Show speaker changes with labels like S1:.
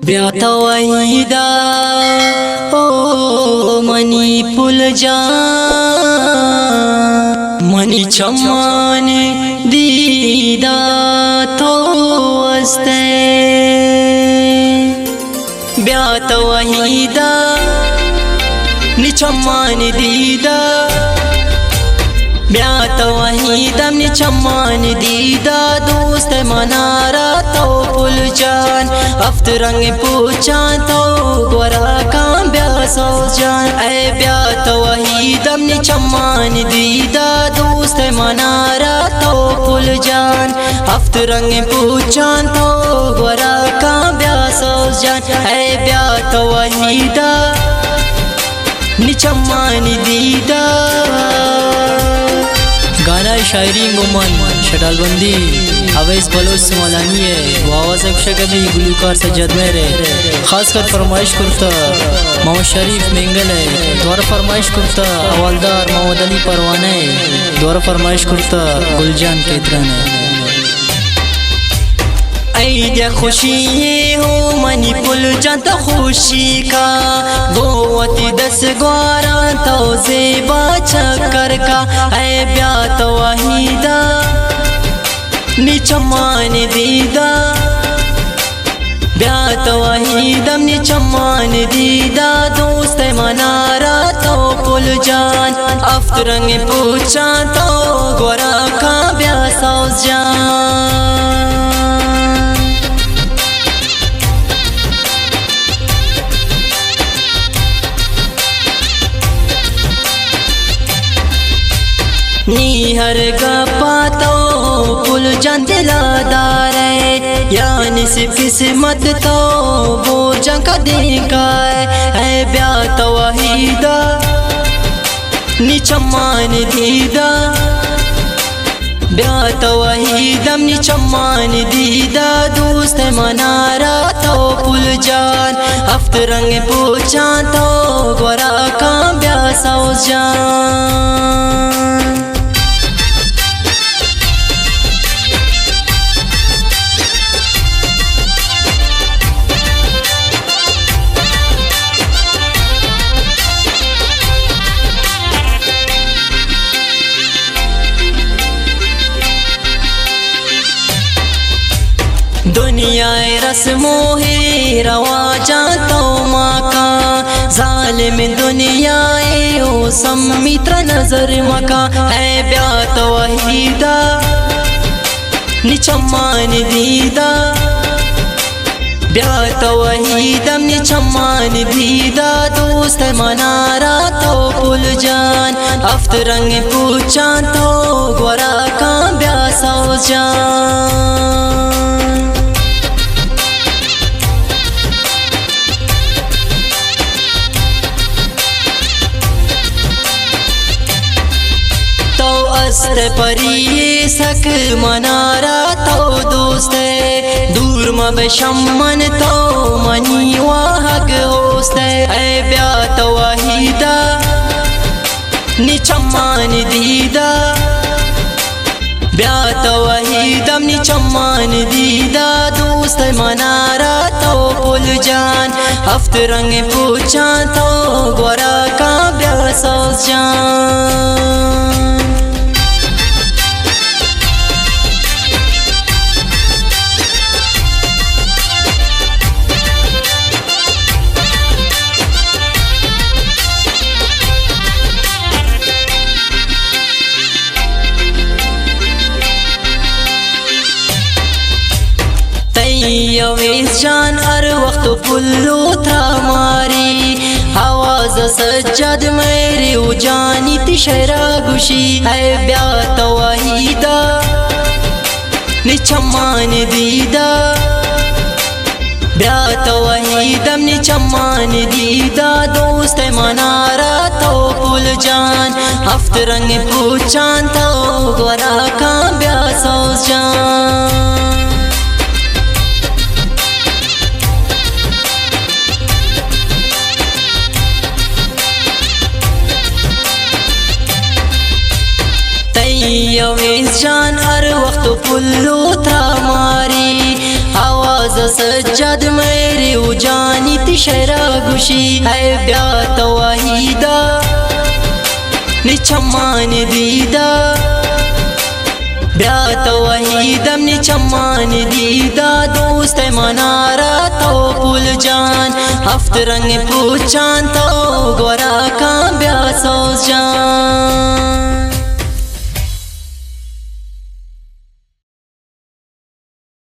S1: ब्याता वहीदा ओ money पुल जा money चमान दीदा तो वस्ते ब्याता वहीदा नि चमान दीदा ब्याता वहीदम नि चमान दीदा दोस्त मनारा तो पुल जान अफ्त रंग पूछा तो गोरा काम ब्यासो जान ऐ ब्याता वहीदम नि चमान दीदा दोस्त मनारा तो पुल जान अफ्त रंग पूछा तो गोरा काम ब्यासो जान ऐ ब्याता वहीदा नि चमान दीदा। गाना शायरी गुमान शटालबंदी अवैस बलोच समलानी है आवाज़ कभी गुलूकार सज्जद मेहर है खासकर फरमाइश करता मोहम्मद शरीफ मेंगल है द्वारा फरमाइश करता हवालदार मोहम्मद अली परवाना है द्वारा फरमाइश करता गुलजान केतरन है। ऐ खुशी हो मनी पुल जंत खुशी का गोवती 10 ग्वारा तो ज़ेबा चक्कर का ऐ ब्याता वहीदा नि चमान दीदा ब्याता वहीदम नि चमान दीदा दोस्त मनारा तो पुल जान अफ्त रंग पूछा तो गोरा का ब्यासो जान। नीहर गप्पा तो पुल जान दिलादार है यानी से किस्मत तो वो जंका देखा है ब्याता वहीदा नि चमान दीदा ब्याता वहीदम नि चमान दीदा दोस्त मनारा तो पुल जान अफ्त रंग पूछा तो गोरा का ब्यासो जान। दुनिया रस्मो है रवाजा तो माका जालिम दुनिया ओ सम्मित्र नजर मका है ब्याता वहीदा नि चमान दीदा ब्याता वहीदम नि चमान दीदा दोस्त मनारा तो पुल जान अफ्त रंग पूछा तो गोरा का ब्यासो जान। अस्त परिये सक मनारा तो दोस्त दूर मबशमन तो मनी वाहक होस्त ऐ ब्याता वहीदा नि चमान दीदा ब्याता वहीदम नि चमान दीदा दोस्त मनारा तो पुल जान अफ्त रंग पूछा तो गोरा का ब्यासो जान। अवेस जान हर वक्त पुल्लो था मारी आवाज सज्जद मेरे उजानी तिशरा गुशी है ब्याता वहीदा नि चमान दीदा ब्याता वहीदम नि चमान दीदा दोस्त मनारा तो पुल जान अफ्त रंग पूछा तो गोरा का ब्यासो जान। अवेस जान हर वक्त पुल्लो था मारी आवाज सज्जद मेरे उजानी तिशरा गुशी है ब्यात वहीदा निचमान दीदा ब्यात वहीदम निचमान दीदा दोस्त मनारा तो पुल जान हफ्त रंग पूछान तो गोरा का ब्यासो जान